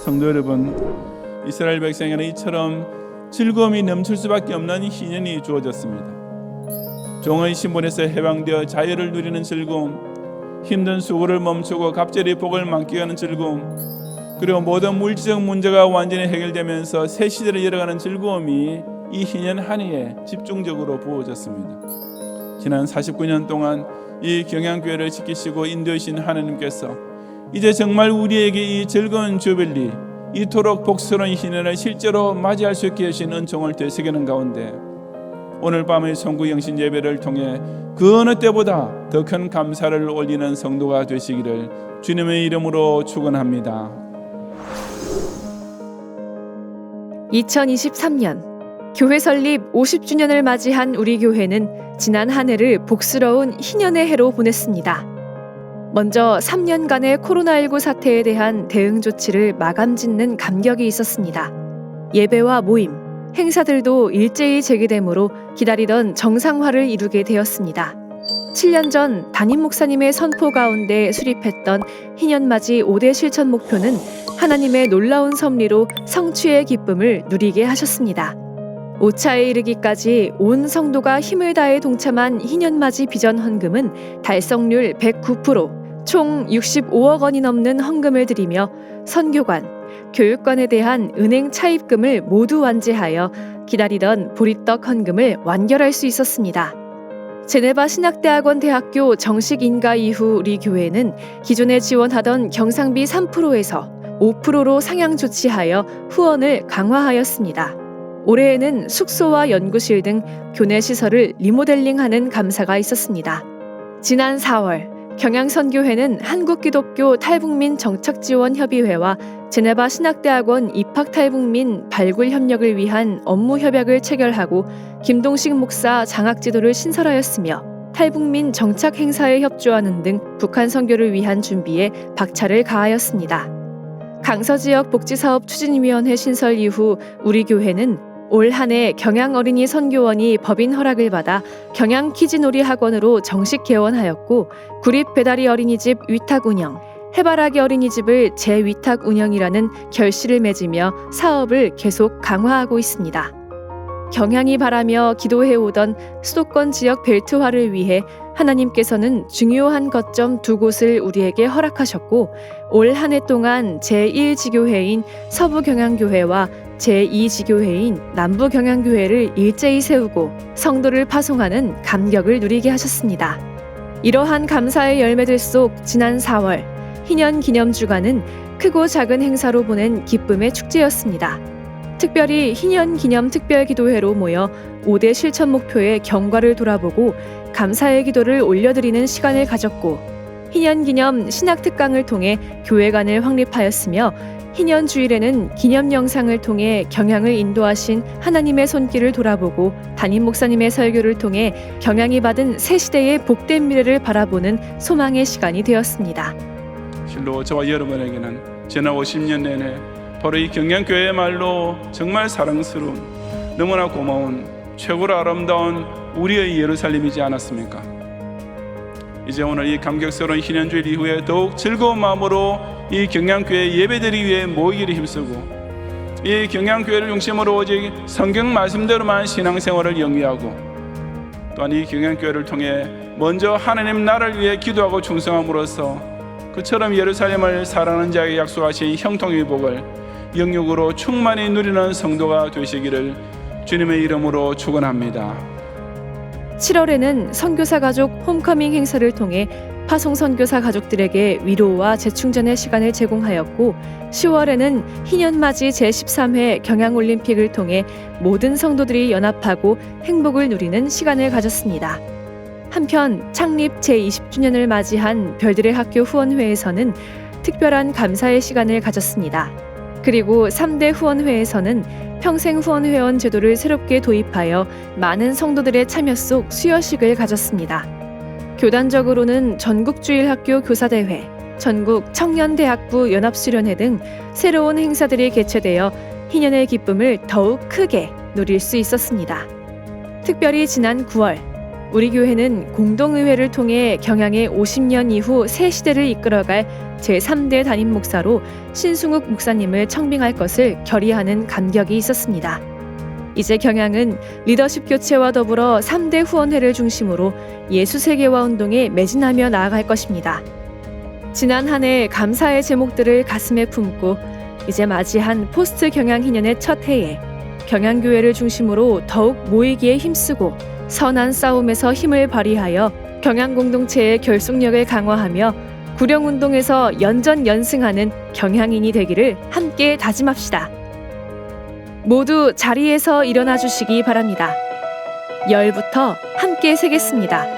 성도 여러분, 이스라엘 백성에게는 이처럼 즐거움이 넘칠 수밖에 없는 희년이 주어졌습니다. 종의 신분에서 해방되어 자유를 누리는 즐거움, 힘든 수고를 멈추고 갑절의 복을 만끽하는 즐거움, 그리고 모든 물질적 문제가 완전히 해결되면서 새 시대를 열어가는 즐거움이 이 희년 한 해에 집중적으로 부어졌습니다. 지난 49년 동안 이 경양교회를 지키시고 인도하신 하나님께서 이제 정말 우리에게 이 즐거운 주빌리, 이토록 복스러운 희년을 실제로 맞이할 수 있게 하신 은총을 되새기는 가운데 오늘 밤의 son구 영신 예배를 통해 그 어느 때보다 더 큰 감사를 올리는 성도가 되시기를 주님의 이름으로 축원합니다. 2023년 교회 설립 50주년을 맞이한 우리 교회는 지난 한 해를 복스러운 희년의 해로 보냈습니다. 먼저 3년간의 코로나19 사태에 대한 대응 조치를 마감짓는 감격이 있었습니다. 예배와 모임, 행사들도 일제히 재개되므로 기다리던 정상화를 이루게 되었습니다. 7년 전 담임 목사님의 선포 가운데 수립했던 희년맞이 5대 실천 목표는 하나님의 놀라운 섭리로 성취의 기쁨을 누리게 하셨습니다. 5차에 이르기까지 온 성도가 힘을 다해 동참한 희년맞이 비전 헌금은 달성률 109%, 총 65억 원이 넘는 헌금을 드리며 선교관, 교육관에 대한 은행 차입금을 모두 완제하여 기다리던 보리떡 헌금을 완결할 수 있었습니다. 제네바 신학대학원 대학교 정식 인가 이후 우리 교회는 기존에 지원하던 경상비 3%에서 5%로 상향 조치하여 후원을 강화하였습니다. 올해에는 숙소와 연구실 등 교내 시설을 리모델링하는 감사가 있었습니다. 지난 4월 경양선교회는 한국기독교 탈북민 정착지원협의회와 제네바 신학대학원 입학 탈북민 발굴 협력을 위한 업무 협약을 체결하고 김동식 목사 장학지도를 신설하였으며 탈북민 정착 행사에 협조하는 등 북한 선교를 위한 준비에 박차를 가하였습니다. 강서지역 복지사업 추진위원회 신설 이후 우리 교회는 올 한 해 경양어린이 선교원이 법인 허락을 받아 경양키즈놀이 학원으로 정식 개원하였고 구립배다리 어린이집 위탁 운영, 해바라기 어린이집을 재위탁 운영이라는 결실을 맺으며 사업을 계속 강화하고 있습니다. 경양이 바라며 기도해오던 수도권 지역 벨트화를 위해 하나님께서는 중요한 거점 2곳을 우리에게 허락하셨고 올 한 해 동안 제1지교회인 서부경양교회와 제2지교회인 남부경양교회를 일제히 세우고 성도를 파송하는 감격을 누리게 하셨습니다. 이러한 감사의 열매들 속 지난 4월 희년 기념주간은 크고 작은 행사로 보낸 기쁨의 축제였습니다. 특별히 희년 기념 특별기도회로 모여 5대 실천 목표의 경과를 돌아보고 감사의 기도를 올려드리는 시간을 가졌고 희년 기념 신학특강을 통해 교회관을 확립하였으며 희년 주일에는 기념 영상을 통해 경양을 인도하신 하나님의 손길을 돌아보고 담임 목사님의 설교를 통해 경양이 받은 새 시대의 복된 미래를 바라보는 소망의 시간이 되었습니다. 실로 저와 여러분에게는 지난 50년 내내 바로 이 경양교회야말로 정말 사랑스러운, 너무나 고마운, 최고로 아름다운 우리의 예루살렘이지 않았습니까? 이제 오늘 이 감격스러운 희년주일 이후에 더욱 즐거운 마음으로 이 경양교회 예배드리기 위해 모이기를 힘쓰고 이 경양교회를 중심으로 오직 성경 말씀대로만 신앙생활을 영위하고 또한 이 경양교회를 통해 먼저 하나님 나라를 위해 기도하고 충성함으로써 그처럼 예루살렘을 사랑하는 자에게 약속하신 형통의 복을 영육으로 충만히 누리는 성도가 되시기를 주님의 이름으로 축원합니다. 7월에는 선교사 가족 홈커밍 행사를 통해 파송 선교사 가족들에게 위로와 재충전의 시간을 제공하였고 10월에는 희년맞이 제13회 경양올림픽을 통해 모든 성도들이 연합하고 행복을 누리는 시간을 가졌습니다. 한편 창립 제20주년을 맞이한 별들의 학교 후원회에서는 특별한 감사의 시간을 가졌습니다. 그리고 3대 후원회에서는 평생 후원회원 제도를 새롭게 도입하여 많은 성도들의 참여 속 수여식을 가졌습니다. 교단적으로는 전국주일학교 교사대회, 전국 청년대학부 연합수련회 등 새로운 행사들이 개최되어 희년의 기쁨을 더욱 크게 누릴 수 있었습니다. 특별히 지난 9월 우리 교회는 공동의회를 통해 경양의 50년 이후 새 시대를 이끌어갈 제3대 담임 목사로 신승욱 목사님을 청빙할 것을 결의하는 감격이 있었습니다. 이제 경양은 리더십 교체와 더불어 3대 후원회를 중심으로 예수세계화 운동에 매진하며 나아갈 것입니다. 지난 한 해 감사의 제목들을 가슴에 품고 이제 맞이한 포스트 경양 희년의 첫 해에 경양교회를 중심으로 더욱 모이기에 힘쓰고 선한 싸움에서 힘을 발휘하여 경양공동체의 결속력을 강화하며 구령운동에서 연전연승하는 경향인이 되기를 함께 다짐합시다. 모두 자리에서 일어나 주시기 바랍니다. 열부터 함께 세겠습니다.